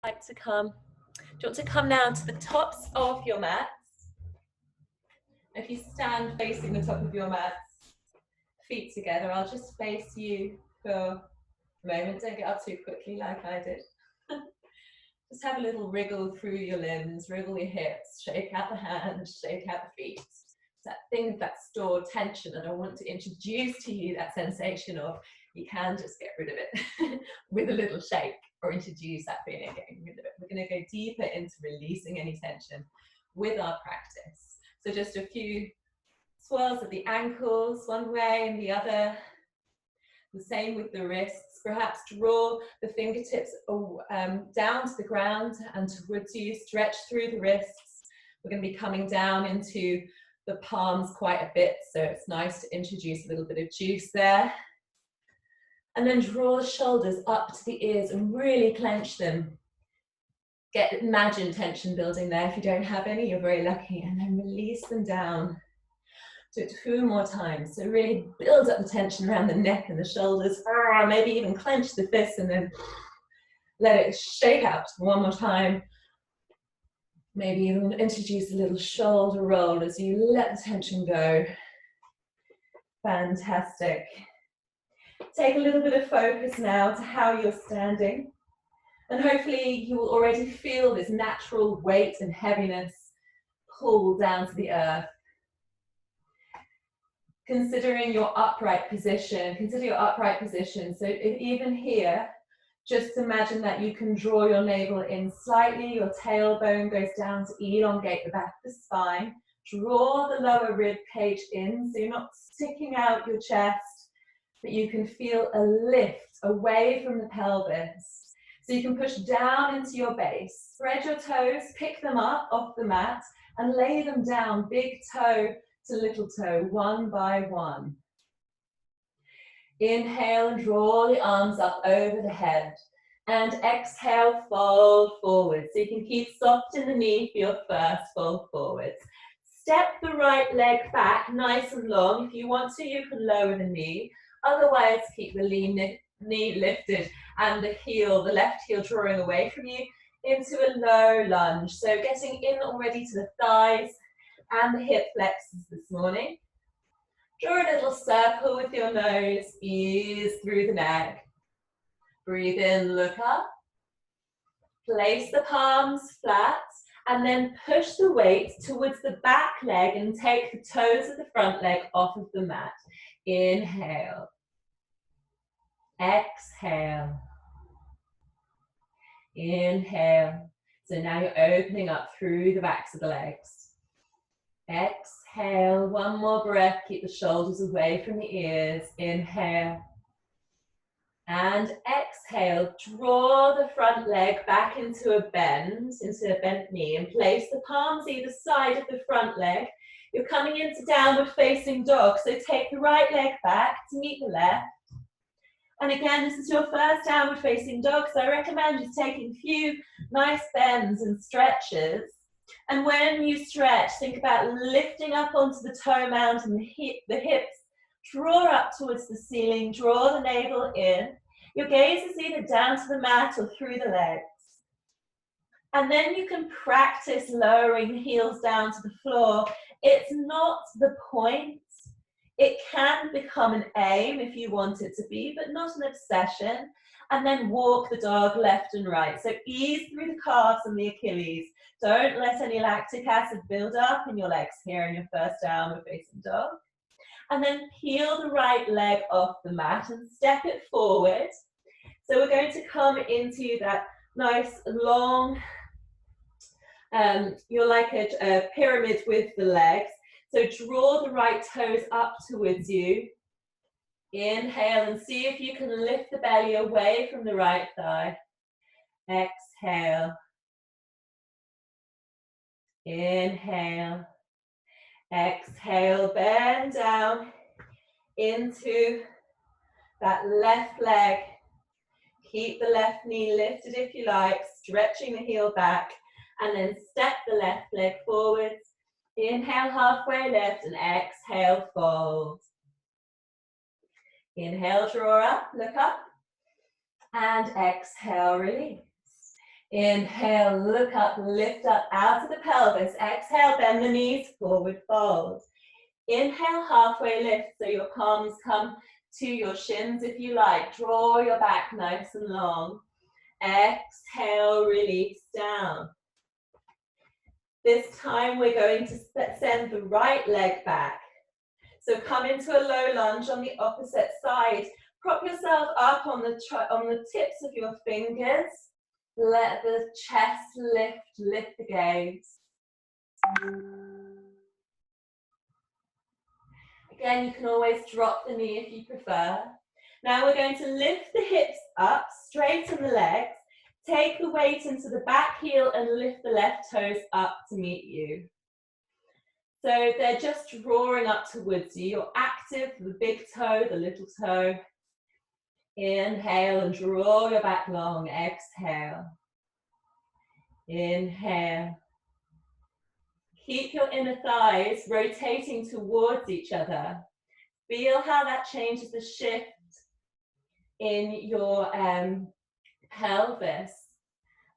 like to come, do you want to come now to the tops of your mats? If you stand facing the top of your mats, feet together, I'll just face you for a moment. Don't get up too quickly like I did. Just have a little wriggle through your limbs, wriggle your hips, shake out the hands, shake out the feet. That thing, that stored tension that I want to introduce to you, that sensation of, you can just get rid of it with a little shake, or introduce that feeling of getting rid of it. We're going to go deeper into releasing any tension with our practice. So just a few swirls of the ankles one way and the other. The same with the wrists. Perhaps draw the fingertips down to the ground and towards you. Stretch through the wrists. We're going to be coming down into the palms quite a bit, so it's nice to introduce a little bit of juice there. And then draw the shoulders up to the ears and really clench them. Imagine tension building there. If you don't have any, you're very lucky. And then release them down. Do it 2 more times. So really build up the tension around the neck and the shoulders. Maybe even clench the fists and then let it shake out 1 more time. Maybe even introduce a little shoulder roll as you let the tension go. Fantastic. Take a little bit of focus now to how you're standing. And hopefully you will already feel this natural weight and heaviness pull down to the earth. Consider your upright position. So even here, just imagine that you can draw your navel in slightly, your tailbone goes down to elongate the back of the spine. Draw the lower rib cage in, so you're not sticking out your chest, but you can feel a lift away from the pelvis. So you can push down into your base. Spread your toes, pick them up off the mat, and lay them down, big toe to little toe, one by one. Inhale and draw the arms up over the head. And exhale, fold forward. So you can keep soft in the knee for your first fold forwards. Step the right leg back, nice and long. If you want to, you can lower the knee. Otherwise, keep the knee lifted and the left heel drawing away from you into a low lunge. So getting in already to the thighs and the hip flexors this morning. Draw a little circle with your nose, ease through the neck. Breathe in, look up. Place the palms flat and then push the weight towards the back leg and take the toes of the front leg off of the mat. Inhale. Exhale. Inhale. So now you're opening up through the backs of the legs. Exhale, 1 more breath, keep the shoulders away from the ears. Inhale. And exhale, draw the front leg back into a bend, into a bent knee, and place the palms either side of the front leg. You're coming into downward facing dog, so take the right leg back to meet the left. And again, this is your first downward facing dog, so I recommend just taking a few nice bends and stretches. And when you stretch, think about lifting up onto the toe mound and the hips. Draw up towards the ceiling, draw the navel in. Your gaze is either down to the mat or through the legs. And then you can practice lowering the heels down to the floor. It's not the point. It can become an aim if you want it to be, but not an obsession. And then walk the dog left and right. So ease through the calves and the Achilles. Don't let any lactic acid build up in your legs here in your first downward facing dog. And then peel the right leg off the mat and step it forward. So we're going to come into that nice long, you're like a pyramid with the legs. So draw the right toes up towards you. Inhale and see if you can lift the belly away from the right thigh. Exhale. Inhale. Exhale, bend down into that left leg. Keep the left knee lifted if you like, stretching the heel back, and then step the left leg forwards. Inhale, halfway lift, and exhale, fold. Inhale, draw up, look up, and exhale, release. Inhale, look up, lift up out of the pelvis. Exhale, bend the knees, forward fold. Inhale, halfway lift, so your palms come to your shins if you like. Draw your back nice and long. Exhale, release down. This time we're going to send the right leg back. So come into a low lunge on the opposite side. Prop yourself up on the tips of your fingers. Let the chest lift the gaze. Again, you can always drop the knee if you prefer. Now we're going to lift the hips up, straighten the legs, take the weight into the back heel and lift the left toes up to meet you. So they're just drawing up towards you. You're active, the big toe, the little toe. Inhale and draw your back long. Exhale. Inhale. Keep your inner thighs rotating towards each other. Feel how that changes the shift in your pelvis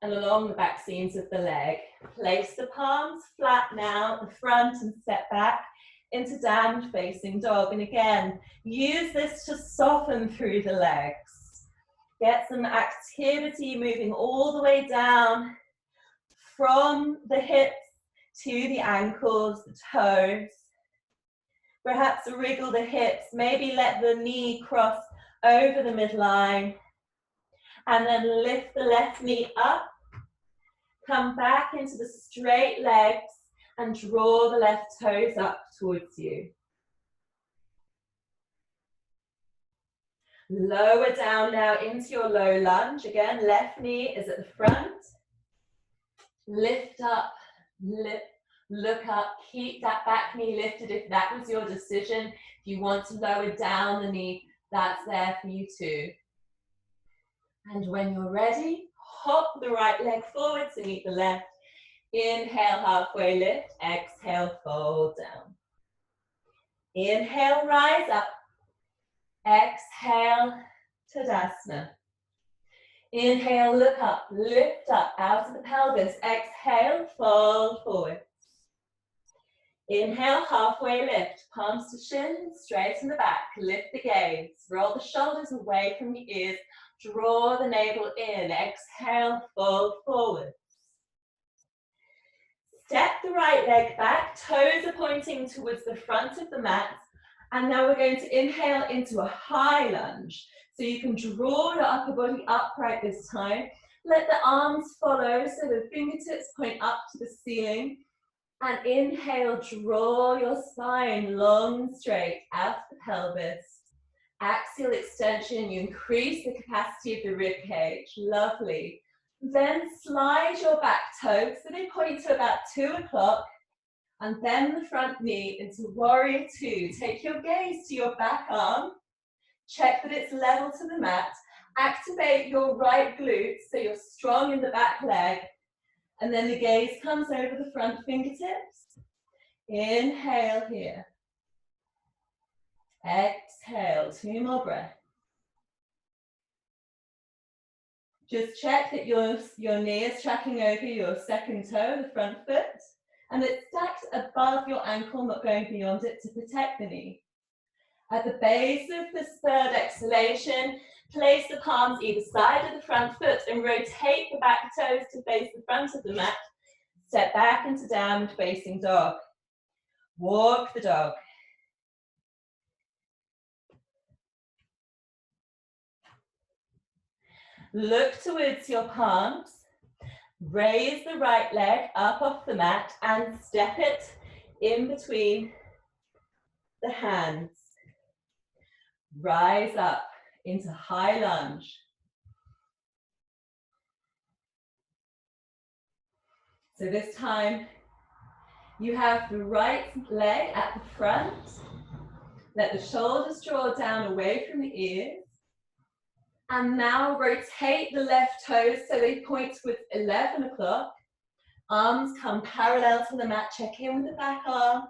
and along the back seams of the leg. Place the palms flat now at the front and step back into downward facing dog. And again, use this to soften through the legs. Get some activity moving all the way down from the hips to the ankles, the toes. Perhaps wriggle the hips, maybe let the knee cross over the midline. And then lift the left knee up. Come back into the straight legs and draw the left toes up towards you. Lower down now into your low lunge. Again, left knee is at the front. Lift up, look up, keep that back knee lifted if that was your decision. If you want to lower down the knee, that's there for you too. And when you're ready, hop the right leg forward to meet the left. Inhale, halfway lift. Exhale, fold down. Inhale, rise up. Exhale, Tadasana. Inhale, look up, lift up out of the pelvis. Exhale, fold forward. Inhale, halfway lift. Palms to shins, straighten the back. Lift the gaze. Roll the shoulders away from the ears. Draw the navel in. Exhale, fold forward. Step the right leg back. Toes are pointing towards the front of the mat. And now we're going to inhale into a high lunge. So you can draw your upper body upright this time. Let the arms follow so the fingertips point up to the ceiling. And inhale, draw your spine long and straight out of the pelvis. Axial extension, you increase the capacity of the rib cage. Lovely. Then slide your back toes so they point to about 2 o'clock. And bend the front knee into warrior two. Take your gaze to your back arm. Check that it's level to the mat. Activate your right glute so you're strong in the back leg. And then the gaze comes over the front fingertips. Inhale here. Exhale, 2 more breaths. Just check that your knee is tracking over your second toe, the front foot. And it's stacked above your ankle, not going beyond it to protect the knee. At the base of this third exhalation, place the palms either side of the front foot and rotate the back toes to face the front of the mat. Step back into downward facing dog. Walk the dog. Look towards your palms. Raise the right leg up off the mat and step it in between the hands. Rise up into high lunge. So this time you have the right leg at the front. Let the shoulders draw down away from the ears. And now rotate the left toes so they point towards 11 o'clock. Arms come parallel to the mat. Check in with the back arm.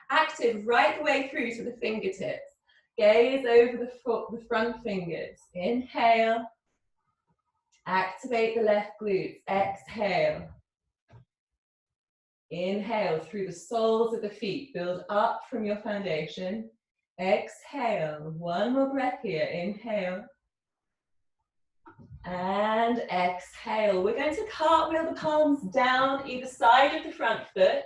Active right the way through to the fingertips. Gaze over the front fingers. Inhale. Activate the left glutes. Exhale. Inhale through the soles of the feet. Build up from your foundation. Exhale. One more breath here. Inhale. And exhale. We're going to cartwheel the palms down either side of the front foot.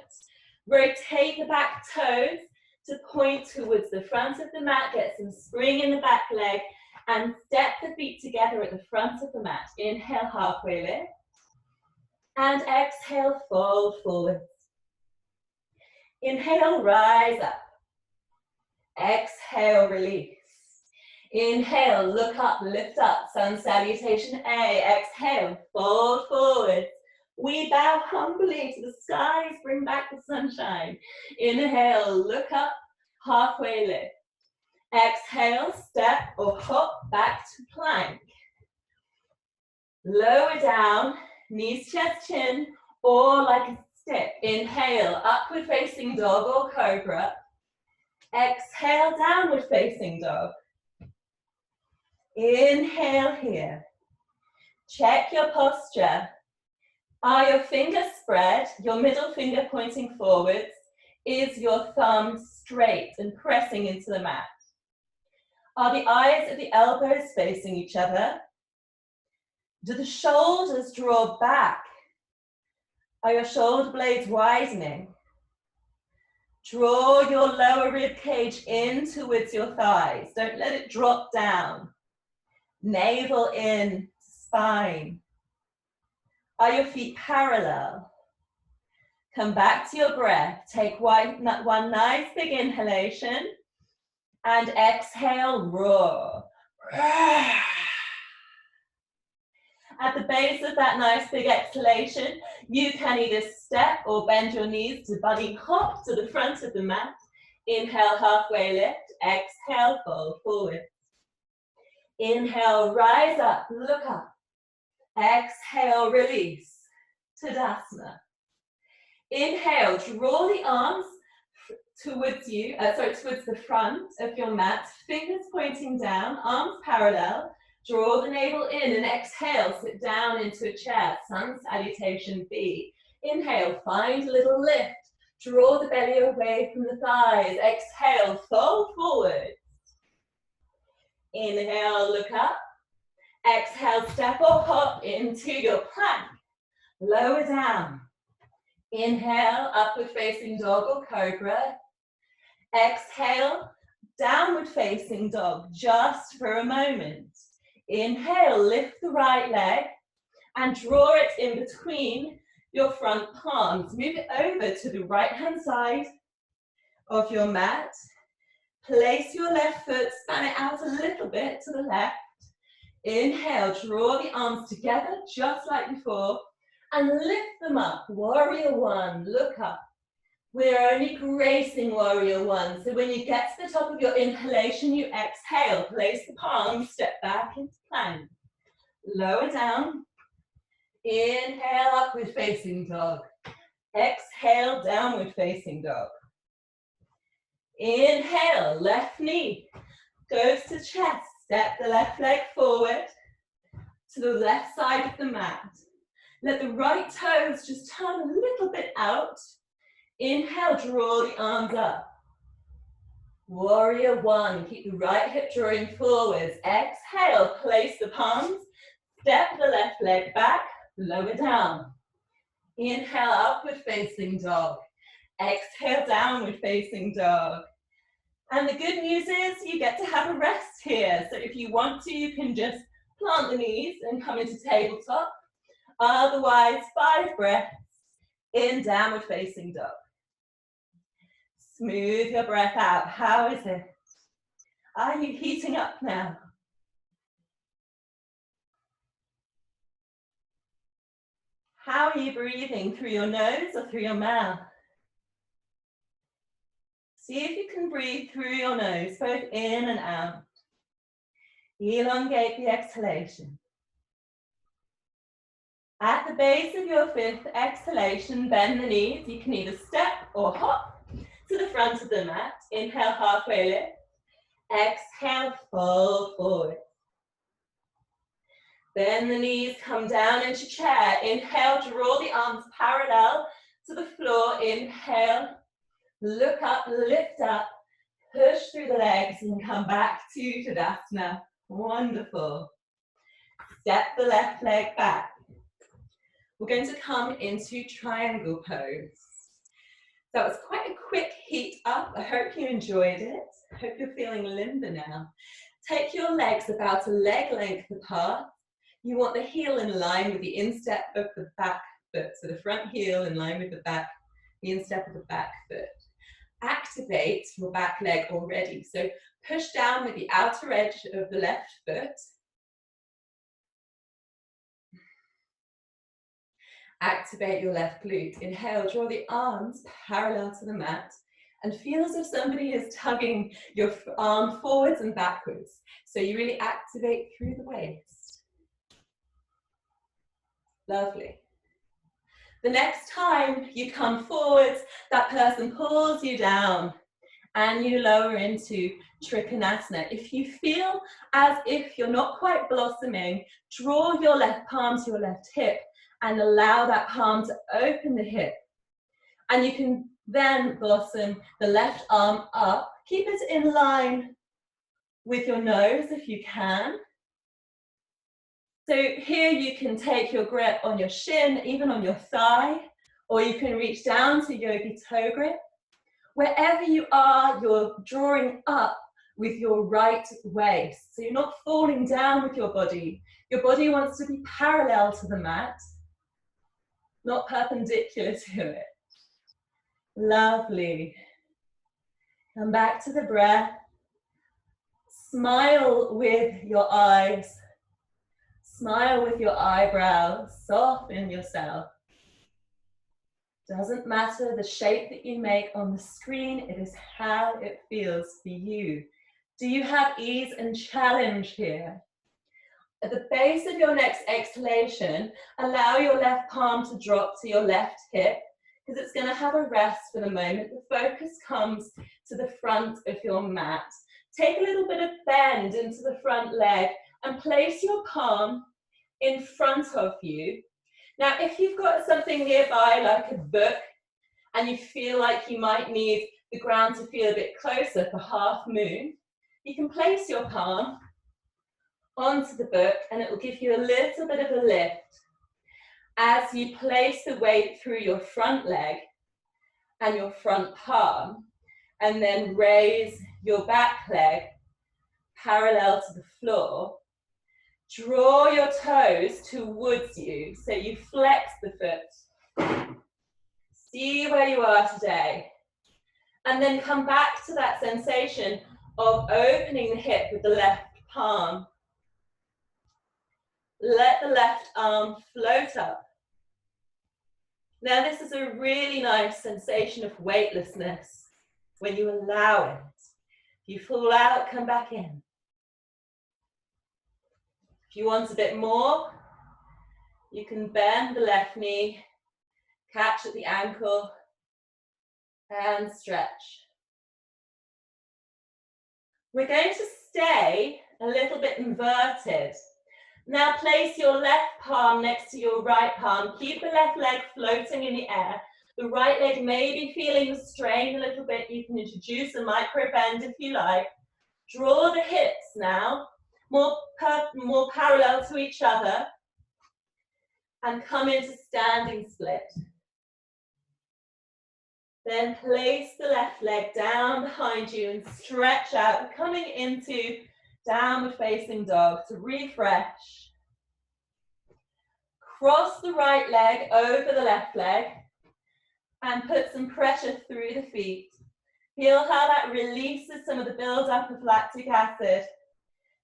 Rotate the back toes to point towards the front of the mat. Get some spring in the back leg. And step the feet together at the front of the mat. Inhale, halfway lift. And exhale, fold forward. Inhale, rise up. Exhale, release. Inhale, look up, lift up, sun salutation A. Exhale, fold forward. We bow humbly to the skies, bring back the sunshine. Inhale, look up, halfway lift. Exhale, step or hop back to plank. Lower down, knees, chest, chin, or like a stick. Inhale, upward facing dog or cobra. Exhale, downward facing dog. Inhale here. Check your posture. Are your fingers spread, your middle finger pointing forwards? Is your thumb straight and pressing into the mat? Are the eyes of the elbows facing each other? Do the shoulders draw back? Are your shoulder blades widening? Draw your lower rib cage in towards your thighs. Don't let it drop down. Navel in, spine. Are your feet parallel? Come back to your breath. Take one nice big inhalation and exhale, roar. At the base of that nice big exhalation, you can either step or bend your knees to bunny hop to the front of the mat. Inhale, halfway lift. Exhale, fold forward. Inhale, rise up, look up. Exhale, release. Tadasana. Inhale, draw the arms towards you, towards the front of your mat, fingers pointing down, arms parallel. Draw the navel in and exhale, sit down into a chair, sun salutation B. Inhale, find a little lift. Draw the belly away from the thighs. Exhale, fold forward. Inhale, look up. Exhale, step or hop into your plank. Lower down. Inhale, upward facing dog or cobra. Exhale, downward facing dog, just for a moment. Inhale, lift the right leg and draw it in between your front palms. Move it over to the right-hand side of your mat. Place your left foot, span it out a little bit to the left. Inhale, draw the arms together just like before and lift them up. Warrior one, look up. We're only gracing warrior one. So when you get to the top of your inhalation, you exhale. Place the palms, step back into plank. Lower down. Inhale, upward facing dog. Exhale, downward facing dog. Inhale, left knee goes to chest. Step the left leg forward to the left side of the mat. Let the right toes just turn a little bit out. Inhale, draw the arms up. Warrior one, keep the right hip drawing forwards. Exhale, place the palms, step the left leg back, lower down. Inhale, upward facing dog. Exhale, downward facing dog. And the good news is you get to have a rest here. So if you want to, you can just plant the knees and come into tabletop. Otherwise, 5 breaths in downward facing dog. Smooth your breath out. How is it? Are you heating up now? How are you breathing? Through your nose or through your mouth? See if you can breathe through your nose, both in and out. Elongate the exhalation. At the base of your 5th exhalation, bend the knees. You can either step or hop to the front of the mat. Inhale, halfway lift. Exhale, fold forward. Bend the knees, come down into chair. Inhale, draw the arms parallel to the floor. Inhale, look up, lift up, push through the legs and come back to Tadasana. Wonderful. Step the left leg back. We're going to come into triangle pose. That was quite a quick heat up. I hope you enjoyed it. I hope you're feeling limber now. Take your legs about a leg length apart. You want the heel in line with the instep of the back foot. So the front heel in line with the back, the instep of the back foot. Activate your back leg already. So push down with the outer edge of the left foot. Activate your left glute. Inhale, draw the arms parallel to the mat and feel as if somebody is tugging your arm forwards and backwards. So you really activate through the waist. Lovely. The next time you come forwards, that person pulls you down and you lower into Trikonasana. If you feel as if you're not quite blossoming, draw your left palm to your left hip and allow that palm to open the hip. And you can then blossom the left arm up. Keep it in line with your nose if you can. So here you can take your grip on your shin, even on your thigh, or you can reach down to yogi toe grip. Wherever you are, you're drawing up with your right waist. So you're not falling down with your body. Your body wants to be parallel to the mat, not perpendicular to it. Lovely. Come back to the breath. Smile with your eyes. Smile with your eyebrows. Soften yourself. Doesn't matter the shape that you make on the screen, it is how it feels for you. Do you have ease and challenge here? At the base of your next exhalation, allow your left palm to drop to your left hip because it's going to have a rest for the moment. The focus comes to the front of your mat. Take a little bit of bend into the front leg and place your palm in front of you. Now, if you've got something nearby, like a book, and you feel like you might need the ground to feel a bit closer for half moon, you can place your palm onto the book and it will give you a little bit of a lift as you place the weight through your front leg and your front palm, and then raise your back leg parallel to the floor. Draw your toes towards you, so you flex the foot. See where you are today. And then come back to that sensation of opening the hip with the left palm. Let the left arm float up. Now this is a really nice sensation of weightlessness when you allow it. If you fall out, come back in. If you want a bit more, you can bend the left knee, catch at the ankle, and stretch. We're going to stay a little bit inverted. Now place your left palm next to your right palm. Keep the left leg floating in the air. The right leg may be feeling the strain a little bit. You can introduce a micro bend if you like. Draw the hips now, more parallel to each other, and come into standing split. Then place the left leg down behind you and stretch out, coming into downward facing dog to refresh. Cross the right leg over the left leg and put some pressure through the feet. Feel how that releases some of the buildup of lactic acid.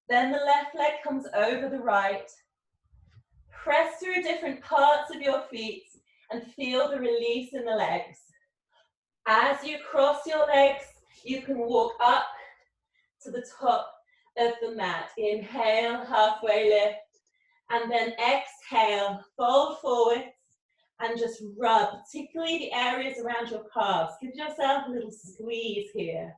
Then the left leg comes over the right. Press through different parts of your feet and feel the release in the legs. As you cross your legs, you can walk up to the top of the mat. Inhale, halfway lift, and then exhale, fold forwards and just rub, particularly the areas around your calves. Give yourself a little squeeze here,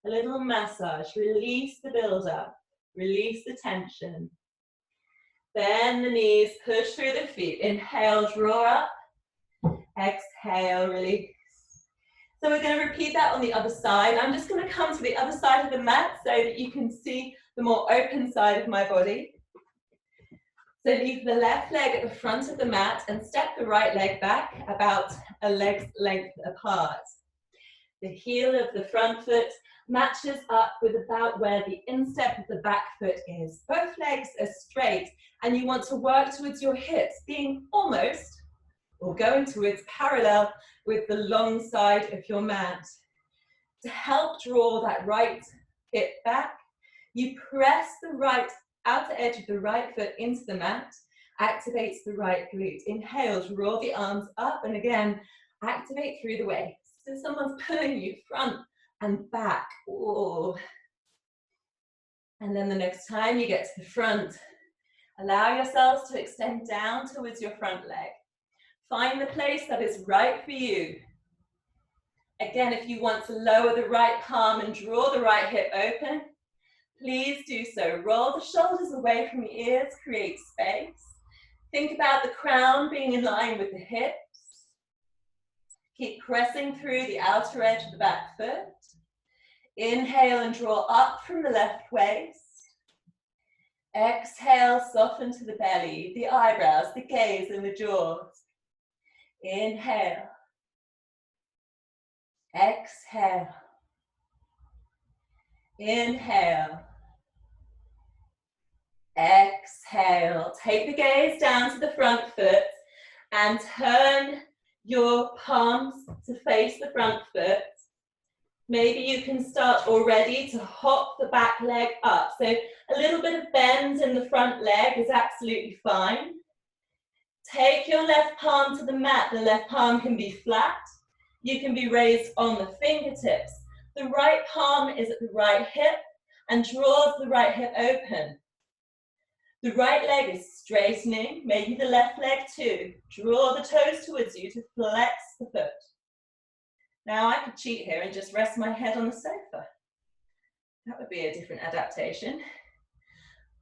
a little massage. Release the buildup, release the tension. Bend the knees, push through the feet. Inhale, draw up. Exhale, release. So we're going to repeat that on the other side. I'm just going to come to the other side of the mat so that you can see the more open side of my body. So leave the left leg at the front of the mat and step the right leg back about a leg's length apart. The heel of the front foot matches up with about where the instep of the back foot is. Both legs are straight and you want to work towards your hips being almost or going towards parallel with the long side of your mat. To help draw that right hip back, you press the right outer edge of the right foot into the mat, activates the right glute. Inhale, draw the arms up, and again, activate through the waist. So someone's pulling you front and back. Ooh. And then the next time you get to the front, allow yourselves to extend down towards your front leg. Find the place that is right for you. Again, if you want to lower the right palm and draw the right hip open, please do so. Roll the shoulders away from the ears, create space. Think about the crown being in line with the hips. Keep pressing through the outer edge of the back foot. Inhale and draw up from the left waist. Exhale, soften to the belly, the eyebrows, the gaze and the jaws. Inhale. Exhale. Inhale. Exhale. Take the gaze down to the front foot and turn your palms to face the front foot. Maybe you can start already to hop the back leg up. So a little bit of bend in the front leg is absolutely fine. Take your left palm to the mat. The left palm can be flat. You can be raised on the fingertips. The right palm is at the right hip and draws the right hip open. The right leg is straightening, maybe the left leg too. Draw the toes towards you to flex the foot. Now I could cheat here and just rest my head on the sofa. That would be a different adaptation.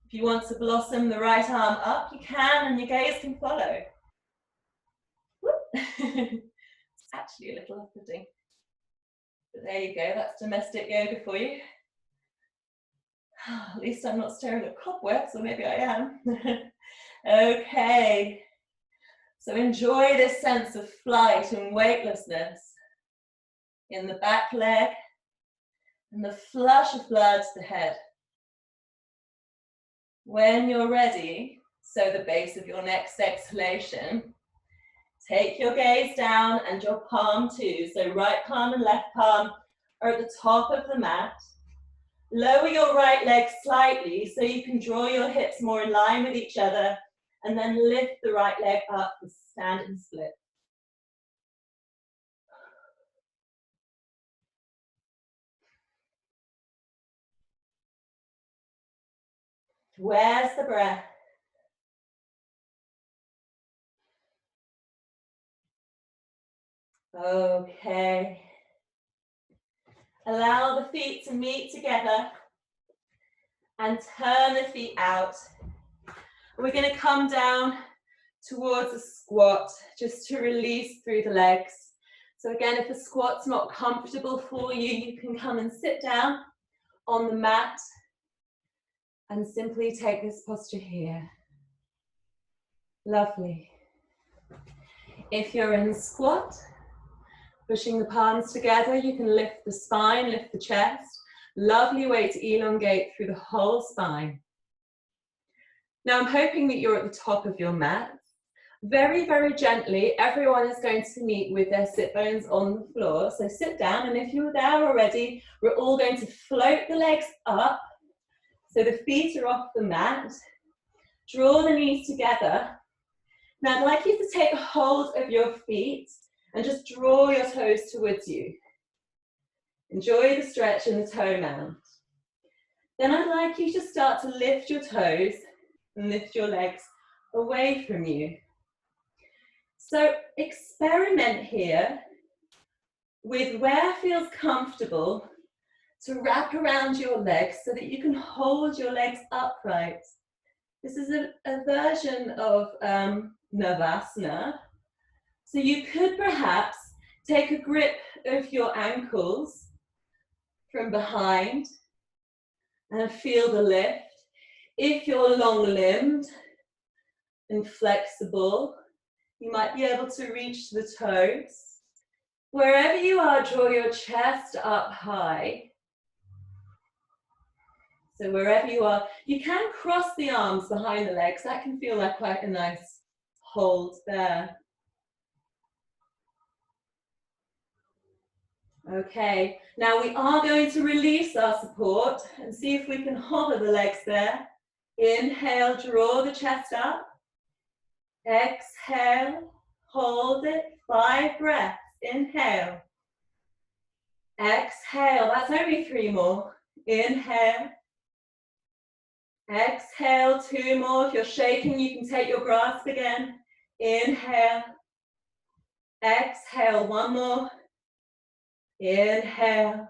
If you want to blossom the right arm up, you can, and your gaze can follow. It's actually a little off-putting. But there you go, that's domestic yoga for you. At least I'm not staring at cobwebs, or maybe I am. Okay, so enjoy this sense of flight and weightlessness in the back leg and the flush of blood to the head. When you're ready, so the base of your next exhalation, take your gaze down and your palm too. So right palm and left palm are at the top of the mat. Lower your right leg slightly so you can draw your hips more in line with each other, and then lift the right leg up for standing split. Where's the breath? Okay. Allow the feet to meet together and turn the feet out. We're going to come down towards a squat just to release through the legs. So again, if the squat's not comfortable for you, you can come and sit down on the mat and simply take this posture here. Lovely. If you're in squat, pushing the palms together, you can lift the spine, lift the chest. Lovely way to elongate through the whole spine. Now I'm hoping that you're at the top of your mat. Very, very gently, everyone is going to meet with their sit bones on the floor. So sit down, and if you're there already, we're all going to float the legs up. So the feet are off the mat. Draw the knees together. Now I'd like you to take hold of your feet and just draw your toes towards you. Enjoy the stretch in the toe mount. Then I'd like you to start to lift your toes and lift your legs away from you. So experiment here with where feels comfortable to wrap around your legs so that you can hold your legs upright This is a version of Navasana. So you could perhaps take a grip of your ankles from behind and feel the lift. If you're long-limbed and flexible, you might be able to reach the toes. Wherever you are, draw your chest up high. So wherever you are, you can cross the arms behind the legs. That can feel like quite a nice hold there. Okay, now we are going to release our support and see if we can hover the legs there. Inhale, draw the chest up. Exhale, hold it, 5 breaths. Inhale. Exhale, that's only 3 more. Inhale. Exhale, 2 more. If you're shaking, you can take your grasp again. Inhale. Exhale, 1 more. Inhale.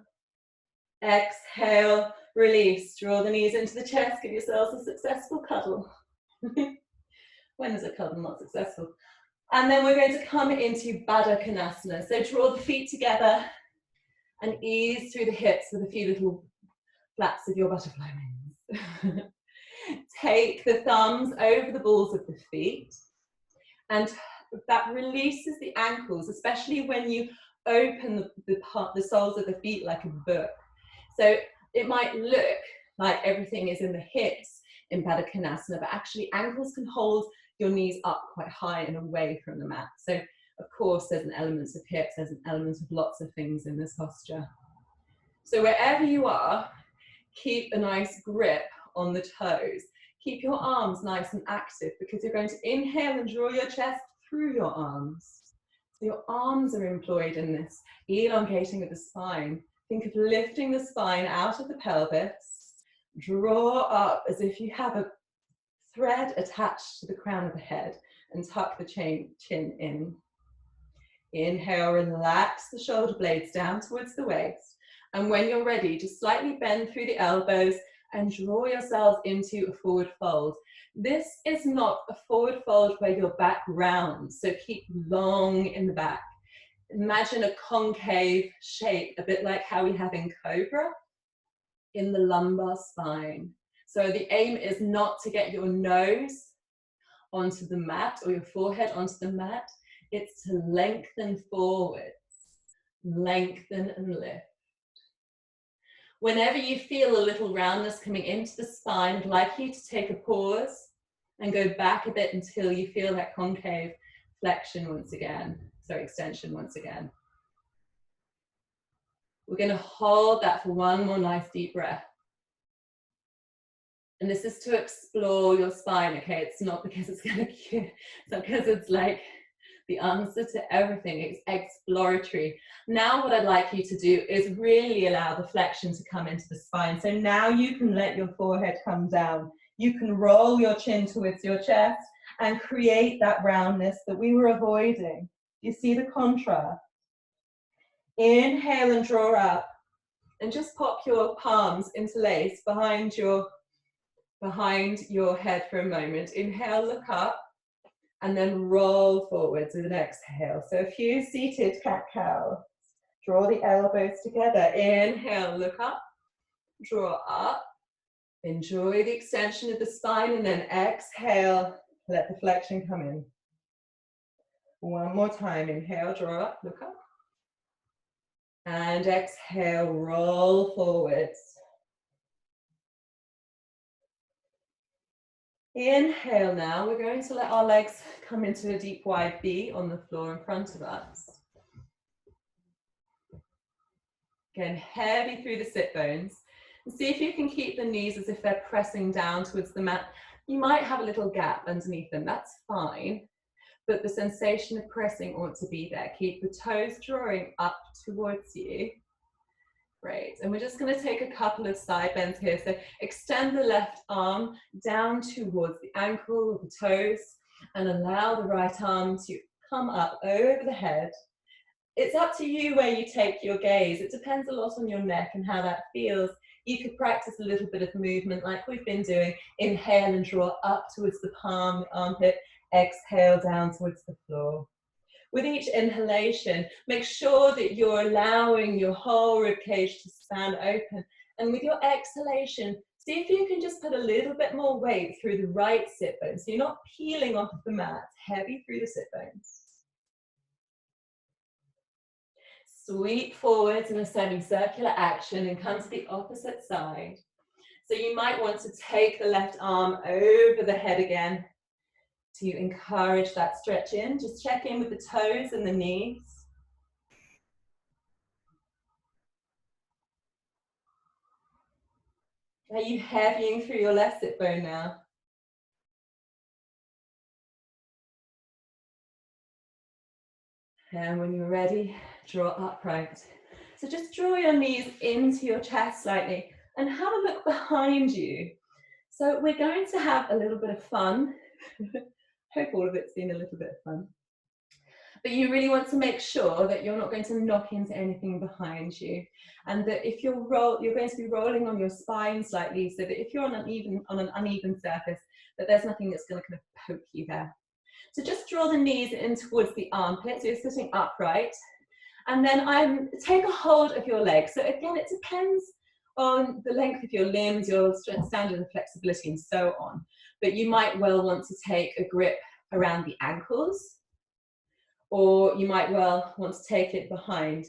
Exhale, release. Draw the knees into the chest. Give yourselves a successful cuddle. When is a cuddle not successful? And then we're going to come into Baddha Konasana. So draw the feet together and ease through the hips with a few little flaps of your butterfly wings. Take the thumbs over the balls of the feet, and that releases the ankles, especially when you open the soles of the feet like a book. So it might look like everything is in the hips in Baddha Konasana, but actually ankles can hold your knees up quite high and away from the mat. So of course there's an element of hips, there's an element of lots of things in this posture. So wherever you are, keep a nice grip on the toes. Keep your arms nice and active, because you're going to inhale and draw your chest through your arms. So your arms are employed in this elongating of the spine. Think of lifting the spine out of the pelvis. Draw up as if you have a thread attached to the crown of the head, and tuck the chin in. Inhale, relax the shoulder blades down towards the waist. And when you're ready, just slightly bend through the elbows and draw yourselves into a forward fold. This is not a forward fold where your back rounds, so keep long in the back. Imagine a concave shape, a bit like how we have in Cobra, in the lumbar spine. So the aim is not to get your nose onto the mat or your forehead onto the mat. It's to lengthen forwards, lengthen and lift. Whenever you feel a little roundness coming into the spine, I'd like you to take a pause and go back a bit until you feel that concave flexion once again, extension once again. We're going to hold that for 1 more nice deep breath. And this is to explore your spine, okay? It's not because it's going to cure, it's not because it's like the answer to everything. It's exploratory. Now what I'd like you to do is really allow the flexion to come into the spine. So now you can let your forehead come down. You can roll your chin towards your chest and create that roundness that we were avoiding. You see the contrast? Inhale and draw up. And just pop your palms interlace behind your head for a moment. Inhale, look up. And then roll forwards with an exhale. So a few seated cat-cows. Draw the elbows together. Inhale, look up, draw up. Enjoy the extension of the spine, and then exhale, let the flexion come in. 1 more time. Inhale, draw up, look up. And exhale, roll forwards. Inhale now, we're going to let our legs come into a deep wide V on the floor in front of us. Again, heavy through the sit bones. And see if you can keep the knees as if they're pressing down towards the mat. You might have a little gap underneath them, that's fine. But the sensation of pressing ought to be there. Keep the toes drawing up towards you. Great, and we're just going to take a couple of side bends here. So extend the left arm down towards the ankle or the toes, and allow the right arm to come up over the head. It's up to you where you take your gaze. It depends a lot on your neck and how that feels. You could practice a little bit of movement like we've been doing. Inhale and draw up towards the palm, armpit. Exhale down towards the floor. With each inhalation, make sure that you're allowing your whole ribcage to stand open. And with your exhalation, see if you can just put a little bit more weight through the right sit bone. So you're not peeling off the mat, heavy through the sit bones. Sweep forwards in a semicircular action and come to the opposite side. So you might want to take the left arm over the head again to encourage that stretch in. Just check in with the toes and the knees. Are you heavying through your left sit bone now? And when you're ready, draw upright. So just draw your knees into your chest slightly and have a look behind you. So we're going to have a little bit of fun. Hope all of it's been a little bit of fun. But you really want to make sure that you're not going to knock into anything behind you. And that if you're going to be rolling on your spine slightly, so that if you're on an uneven surface, that there's nothing that's going to kind of poke you there. So just draw the knees in towards the armpit, so you're sitting upright. And then take a hold of your legs. So again, it depends on the length of your limbs, your strength, standard and flexibility, and so on. But you might well want to take a grip around the ankles, or you might well want to take it behind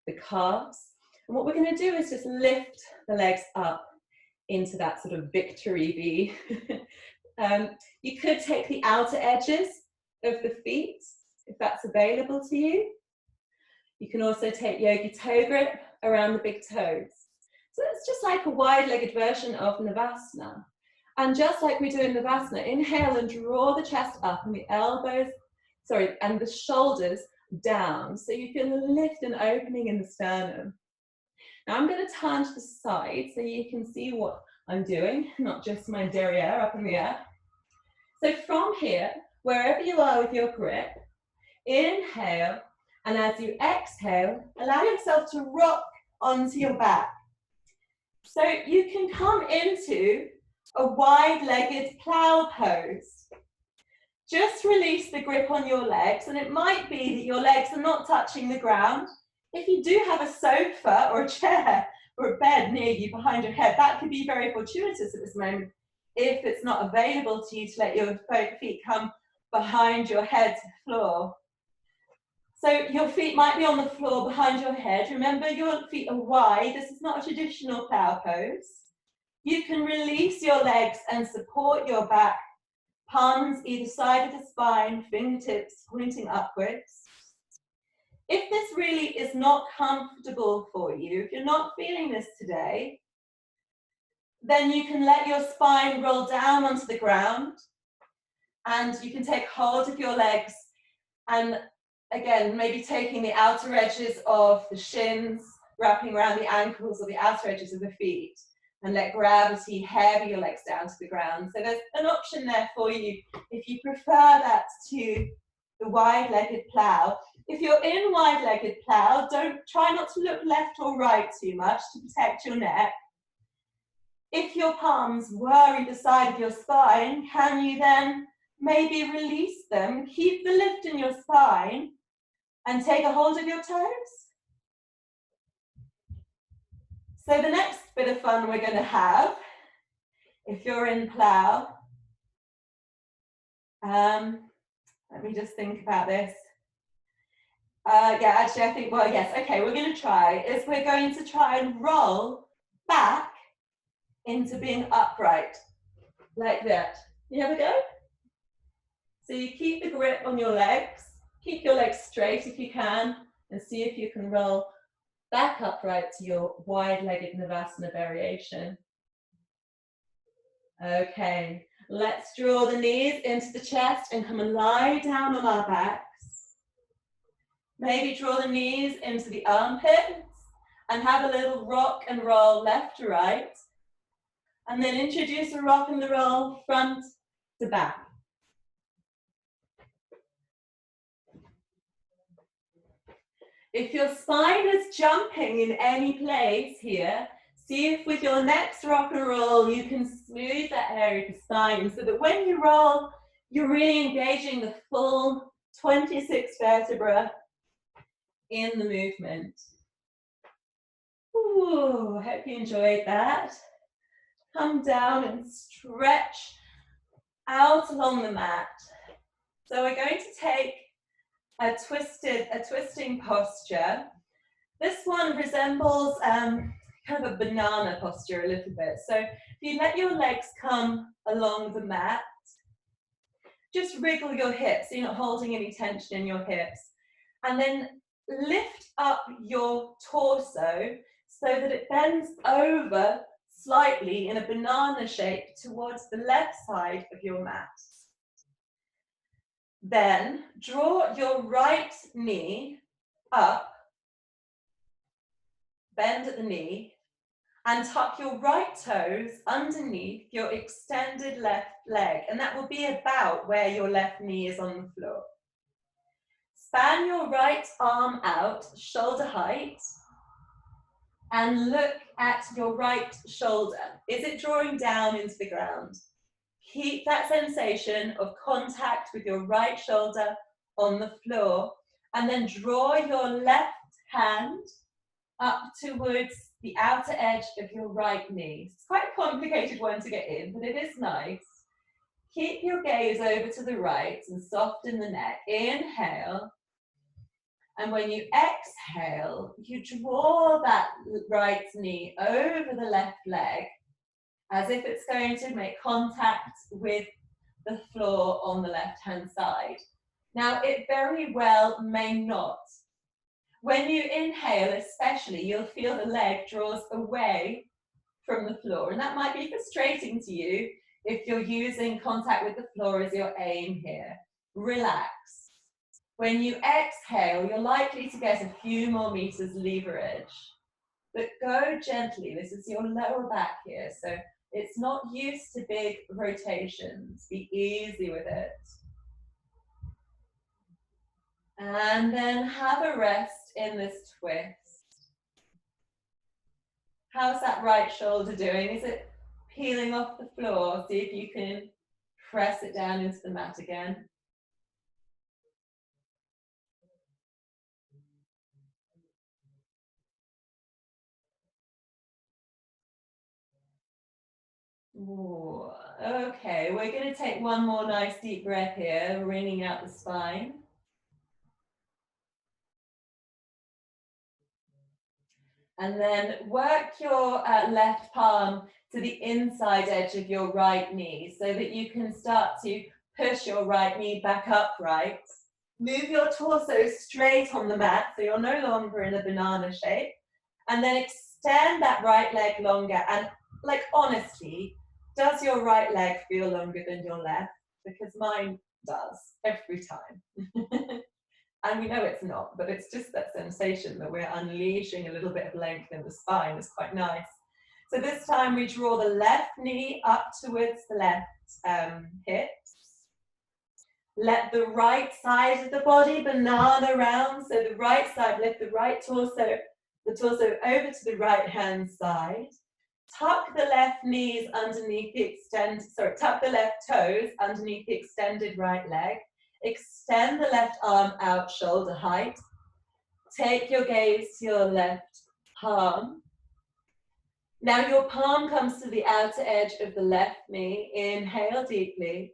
the calves. And what we're going to do is just lift the legs up into that sort of victory V. You could take the outer edges of the feet, if that's available to you. You can also take yogi toe grip around the big toes. So it's just like a wide-legged version of Navasana. And just like we do in Navasana, inhale and draw the chest up and the and the shoulders down. So you feel a lift and opening in the sternum. Now I'm going to turn to the side so you can see what I'm doing, not just my derriere up in the air. So from here, wherever you are with your grip, inhale, and as you exhale, allow yourself to rock onto your back. So you can come into a wide-legged plow pose. Just release the grip on your legs, and it might be that your legs are not touching the ground. If you do have a sofa or a chair or a bed near you behind your head, that could be very fortuitous at this moment if it's not available to you to let your feet come behind your head to the floor. So your feet might be on the floor behind your head. Remember, your feet are wide. This is not a traditional plow pose. You can release your legs and support your back, palms either side of the spine, fingertips pointing upwards. If this really is not comfortable for you, if you're not feeling this today, then you can let your spine roll down onto the ground, and you can take hold of your legs, and again, maybe taking the outer edges of the shins, wrapping around the ankles or the outer edges of the feet, and let gravity heavy your legs down to the ground. So there's an option there for you if you prefer that to the wide-legged plow. If you're in wide-legged plow, try not to look left or right too much to protect your neck. If your palms were either side of your spine, can you then maybe release them, keep the lift in your spine, and take a hold of your toes? So the next bit of fun we're going to have, if you're in plow, let me just think about this. Yeah, actually I think, well, yes, okay, we're going to try, we're going to try and roll back into being upright, like that. You have a go? So you keep the grip on your legs, keep your legs straight if you can, and see if you can roll back upright to your wide-legged Navasana variation. Okay, let's draw the knees into the chest and come and lie down on our backs. Maybe draw the knees into the armpits and have a little rock and roll left to right. And then introduce a rock and roll front to back. If your spine is jumping in any place here, See if with your next rock and roll, you can smooth that area of the spine so that when you roll, you're really engaging the full 26 vertebrae in the movement. Ooh, I hope you enjoyed that. Come down and stretch out along the mat. So we're going to take a twisting posture. This one resembles kind of a banana posture a little bit. So if you let your legs come along the mat, just wriggle your hips so you're not holding any tension in your hips. And then lift up your torso so that it bends over slightly in a banana shape towards the left side of your mat. Then draw your right knee up, bend at the knee, and tuck your right toes underneath your extended left leg, and that will be about where your left knee is on the floor. Span your right arm out, shoulder height, and look at your right shoulder. Is it drawing down into the ground? Keep that sensation of contact with your right shoulder on the floor, and then draw your left hand up towards the outer edge of your right knee. It's quite a complicated one to get in, but it is nice. Keep your gaze over to the right and soften the neck. Inhale. And when you exhale, you draw that right knee over the left leg as if it's going to make contact with the floor on the left-hand side. Now, it very well may not. When you inhale especially, you'll feel the leg draws away from the floor, and that might be frustrating to you if you're using contact with the floor as your aim here. Relax. When you exhale, you're likely to get a few more meters leverage, but go gently. This is your lower back here, so it's not used to big rotations. Be easy with it. And then have a rest in this twist. How's that right shoulder doing? Is it peeling off the floor? See if you can press it down into the mat again. Ooh, okay, we're going to take one more nice deep breath here, wringing out the spine. And then work your left palm to the inside edge of your right knee so that you can start to push your right knee back upright. Move your torso straight on the mat so you're no longer in a banana shape. And then extend that right leg longer. And like honestly, does your right leg feel longer than your left? Because mine does every time. And we know it's not, but it's just that sensation that we're unleashing a little bit of length in the spine is quite nice. So this time we draw the left knee up towards the left hips. Let the right side of the body banana round. So the right side, lift the right torso, the torso over to the right hand side. Tuck the left knees underneath the tuck the left toes underneath the extended right leg. Extend the left arm out shoulder height. Take your gaze to your left palm. Now your palm comes to the outer edge of the left knee. Inhale deeply.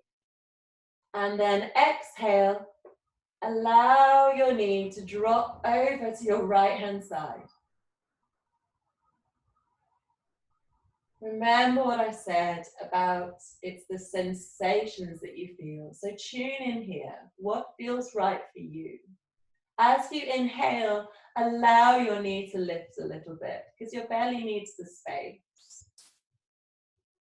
And then exhale. Allow your knee to drop over to your right hand side. Remember what I said about it's the sensations that you feel. So tune in here. What feels right for you? As you inhale, allow your knee to lift a little bit because your belly needs the space.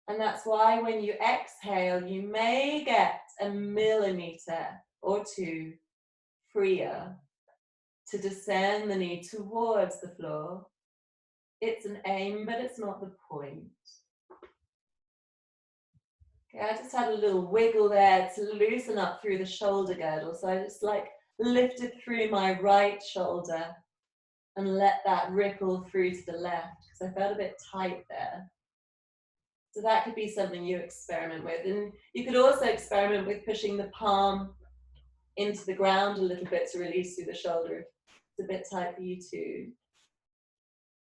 And that's why when you exhale, you may get a millimeter or two freer to descend the knee towards the floor. It's an aim, but it's not the point. Okay, I just had a little wiggle there to loosen up through the shoulder girdle. So I just like lifted through my right shoulder And let that ripple through to the left, because I felt a bit tight there. So that could be something you experiment with. And you could also experiment with pushing the palm into the ground a little bit to release through the shoulder. It's a bit tight for you too.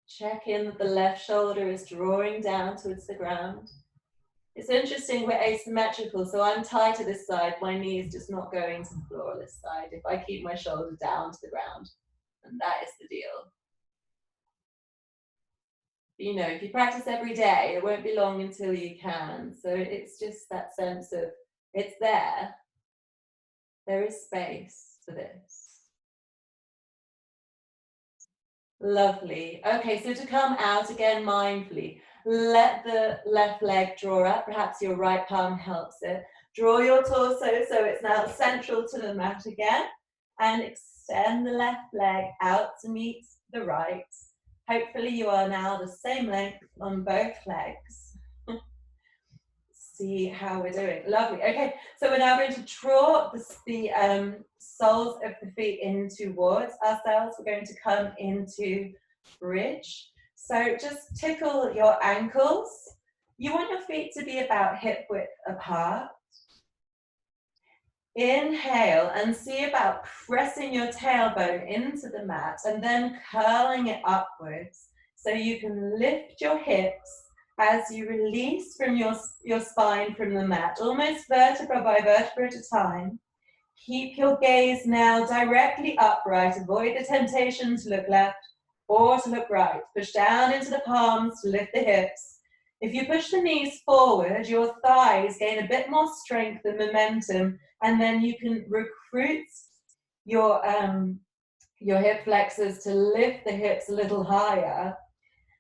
Check in that the left shoulder is drawing down towards the ground. It's interesting, we're asymmetrical, so I'm tighter this side, my knee is just not going to the floor this side if I keep my shoulder down to the ground. And that is the deal. You know, if you practice every day, it won't be long until you can. So it's just that sense of, it's there. There is space for this. Lovely. Okay, so to come out again mindfully, let the left leg draw up. Perhaps your right palm helps it. Draw your torso so it's now central to the mat again. And extend the left leg out to meet the right. Hopefully you are now the same length on both legs. See how we're doing. Lovely. Okay, so we're now going to draw the soles of the feet in towards ourselves. We're going to come into bridge. So just tickle your ankles. You want your feet to be about hip width apart. Inhale and see about pressing your tailbone into the mat and then curling it upwards so you can lift your hips as you release from your spine from the mat, almost vertebra by vertebra at a time. Keep your gaze now directly upright. Avoid the temptation to look left or to look right. Push down into the palms to lift the hips. If you push the knees forward, your thighs gain a bit more strength and momentum, and then you can recruit your hip flexors to lift the hips a little higher.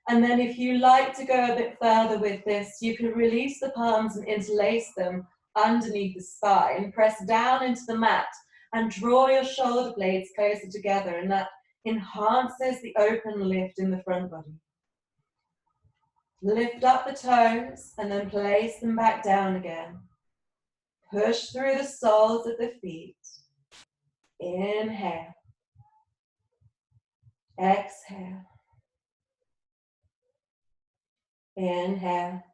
And then if you like to go a bit further with this, you can release the palms and interlace them underneath the spine. Press down into the mat and draw your shoulder blades closer together, and that enhances the open lift in the front body. Lift up the toes and then place them back down again. Push through the soles of the feet. Inhale. Exhale. Inhale.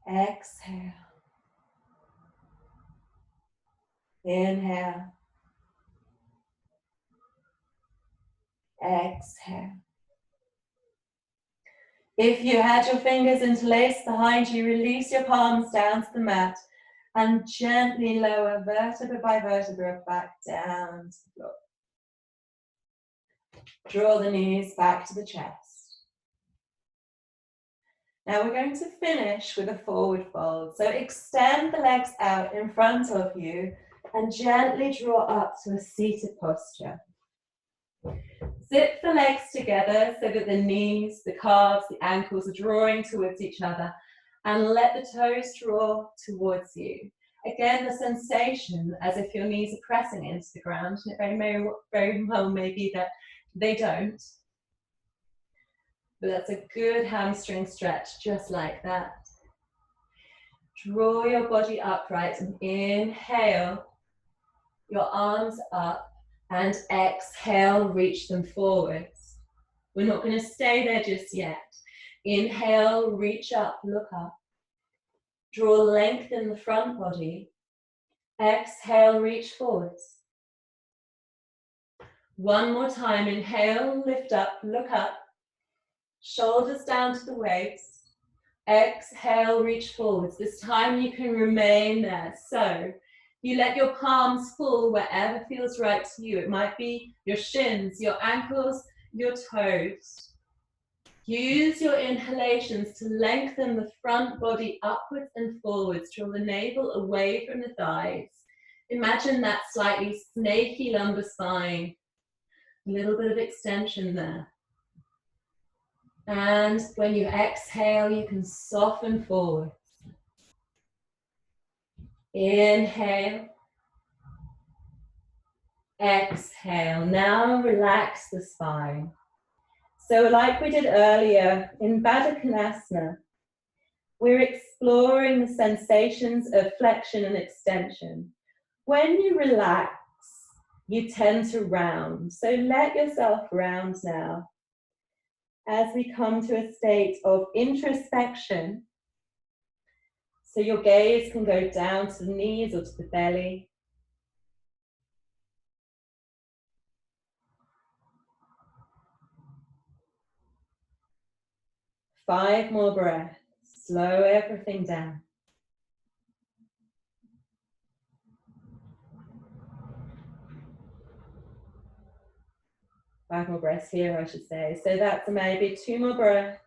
Exhale. Inhale. Exhale. If you had your fingers interlaced behind you, release your palms down to the mat and gently lower vertebra by vertebra back down to the floor. Draw the knees back to the chest. Now we're going to finish with a forward fold. So extend the legs out in front of you and gently draw up to a seated posture. Zip the legs together so that the knees, the calves, the ankles are drawing towards each other, and let the toes draw towards you. Again, the sensation as if your knees are pressing into the ground, and it very well may be that they don't. But that's a good hamstring stretch, just like that. Draw your body upright and inhale, your arms up, and exhale, reach them forwards. We're not going to stay there just yet. Inhale, reach up, look up. Draw length in the front body. Exhale, reach forwards. One more time, inhale, lift up, look up. Shoulders down to the waist. Exhale, reach forwards. This time you can remain there. So you let your palms fall wherever feels right to you. It might be your shins, your ankles, your toes. Use your inhalations to lengthen the front body upwards and forwards. Draw the navel away from the thighs. Imagine that slightly snaky lumbar spine. A little bit of extension there. And when you exhale, you can soften forward. Inhale. Exhale. Now relax the spine. So like we did earlier in Baddha Konasana, we're exploring the sensations of flexion and extension. When you relax, you tend to round. So let yourself round now. As we come to a state of introspection, so your gaze can go down to the knees or to the belly. Five more breaths. Slow everything down. 5 more breaths here, I should say. So that's maybe 2 more breaths.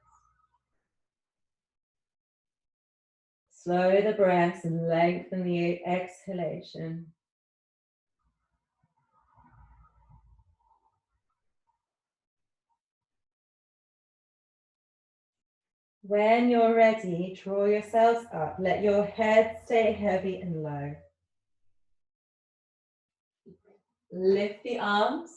Slow the breaths and lengthen the exhalation. When you're ready, draw yourselves up. Let your head stay heavy and low. Lift the arms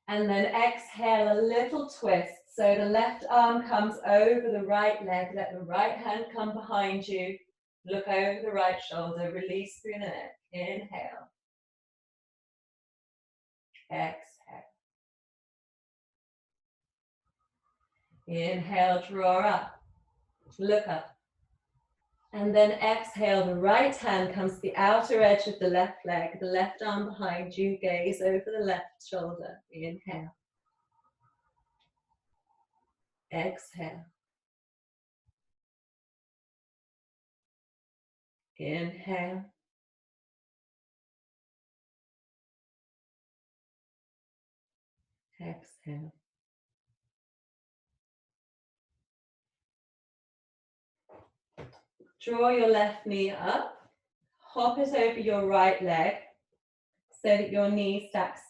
and then exhale a little twist. So the left arm comes over the right leg. Let the right hand come behind you. Look over the right shoulder. Release through the neck. Inhale. Exhale. Inhale, draw up. Look up. And then exhale, the right hand comes to the outer edge of the left leg, the left arm behind you, gaze over the left shoulder. Inhale. Exhale. Inhale. Exhale. Draw your left knee up, hop it over your right leg so that your knee stacks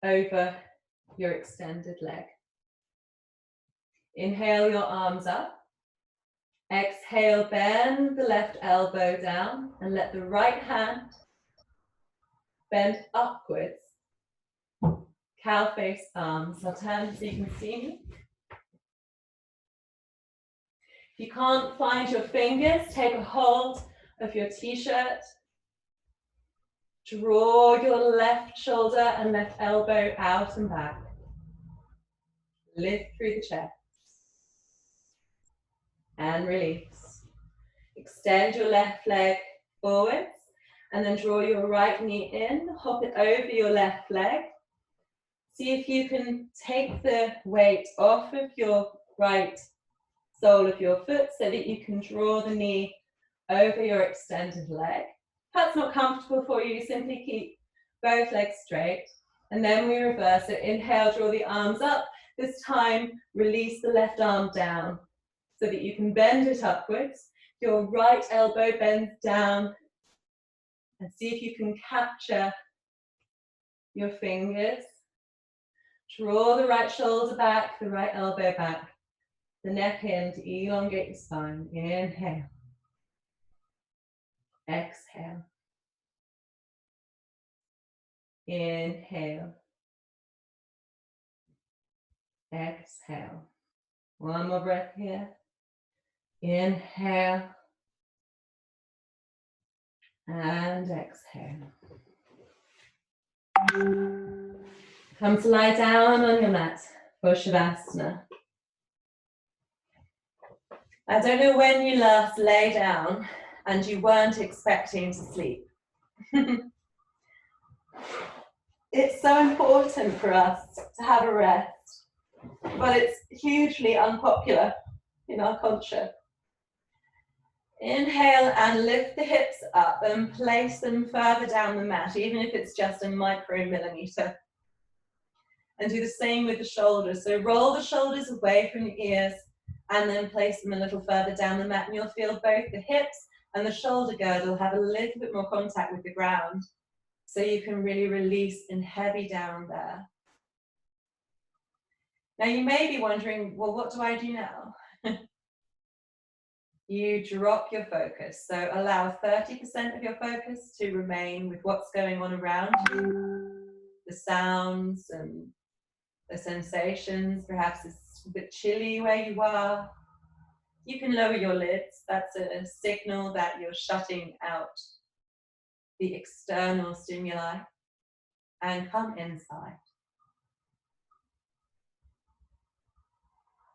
over your extended leg. Inhale your arms up. Exhale, bend the left elbow down and let the right hand bend upwards. Cow face arms. I'll turn so you can see me. If you can't find your fingers, take a hold of your t-shirt. Draw your left shoulder and left elbow out and back. Lift through the chest. And release. Extend your left leg forwards and then draw your right knee in. Hop it over your left leg. See if you can take the weight off of your right sole of your foot so that you can draw the knee over your extended leg. If that's not comfortable for you, simply keep both legs straight. And then we reverse it. Inhale, draw the arms up. This time, release the left arm down so that you can bend it upwards. Your right elbow bends down. And see if you can capture your fingers. Draw the right shoulder back, the right elbow back. The neck in to elongate your spine. Inhale. Exhale. Inhale. Exhale. One more breath here. Inhale. And exhale. Come to lie down on your mat for Shavasana. I don't know when you last lay down and you weren't expecting to sleep. It's so important for us to have a rest, but it's hugely unpopular in our culture. Inhale and lift the hips up and place them further down the mat, even if it's just a micromillimeter. And do the same with the shoulders. So roll the shoulders away from the ears and then place them a little further down the mat, and you'll feel both the hips and the shoulder girdle have a little bit more contact with the ground. So you can really release and heavy down there. Now you may be wondering, well, what do I do now? You drop your focus. So allow 30% of your focus to remain with what's going on around you, the sounds and the sensations. Perhaps it's a bit chilly where you are. You can lower your lids. That's a signal that you're shutting out the external stimuli. and come inside.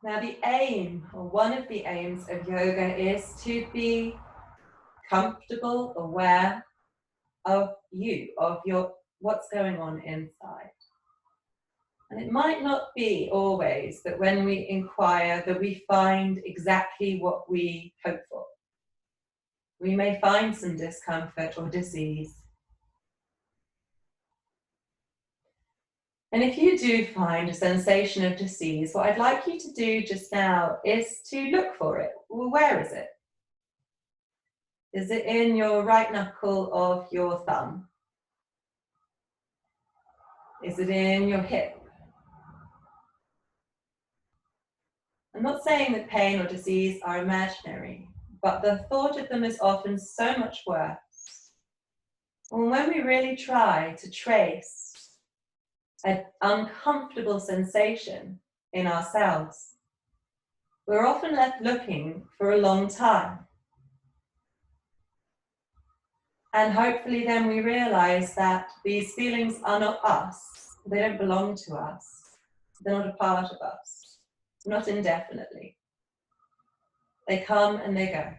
Now the aim, or one of the aims of yoga, is to be comfortable, aware of you, of what's going on inside. And it might not be always that when we inquire that we find exactly what we hope for. We may find some discomfort or disease. And if you do find a sensation of disease, what I'd like you to do just now is to look for it. Well, where is it? Is it in your right knuckle of your thumb? Is it in your hip? I'm not saying that pain or disease are imaginary, but the thought of them is often so much worse. And when we really try to trace an uncomfortable sensation in ourselves, we're often left looking for a long time. And hopefully then we realize that these feelings are not us. They don't belong to us. They're not a part of us, not indefinitely. They come and they go.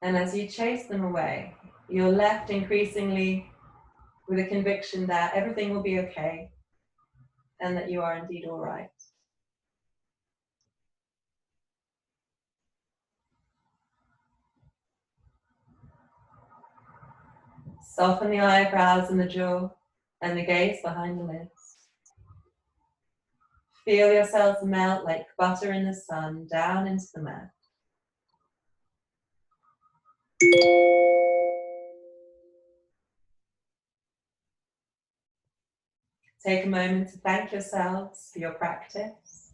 And as you chase them away, you're left increasingly with a conviction that everything will be okay and that you are indeed all right. Soften the eyebrows and the jaw and the gaze behind the lids. Feel yourselves melt like butter in the sun down into the mat. Take a moment to thank yourselves for your practice,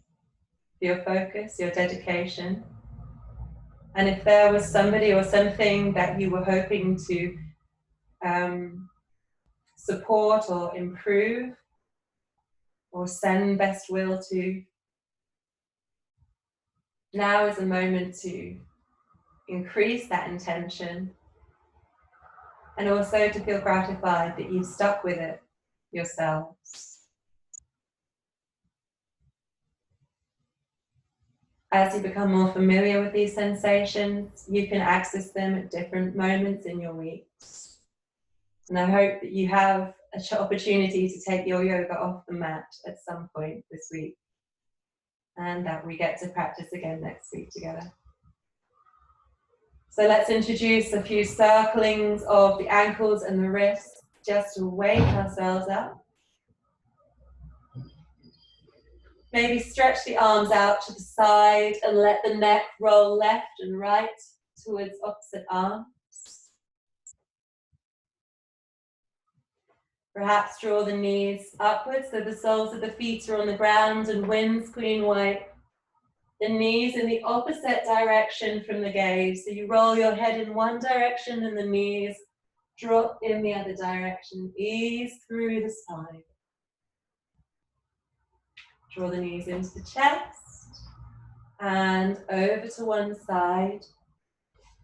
for your focus, your dedication. And if there was somebody or something that you were hoping to support or improve or send best will to, now is a moment to increase that intention and also to feel gratified that you've stuck with it yourselves. As you become more familiar with these sensations, you can access them at different moments in your weeks. And I hope that you have an opportunity to take your yoga off the mat at some point this week, and that we get to practice again next week together. So let's introduce a few circlings of the ankles and the wrists just to wake ourselves up. Maybe stretch the arms out to the side and let the neck roll left and right towards opposite arms. Perhaps draw the knees upwards so the soles of the feet are on the ground and windscreen wipe the knees in the opposite direction from the gaze. So you roll your head in one direction and the knees drop in the other direction. Ease through the spine. Draw the knees into the chest and over to one side.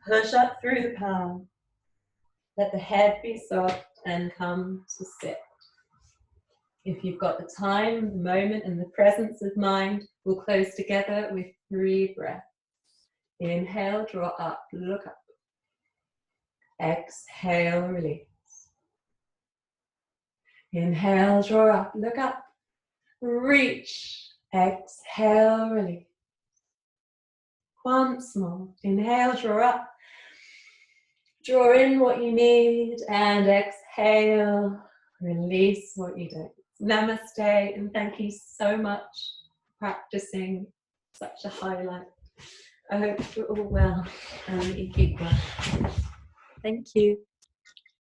Push up through the palm. Let the head be soft and come to sit. If you've got the time, the moment, and the presence of mind, we'll close together with 3 breaths. Inhale, draw up, look up. Exhale, release. Inhale, draw up, look up. Reach. Exhale, release. Once more. Inhale, draw up. Draw in what you need and exhale. Release what you don't. Namaste, and thank you so much for practicing. Such a highlight. I hope you're all well and that you keep well. Thank you.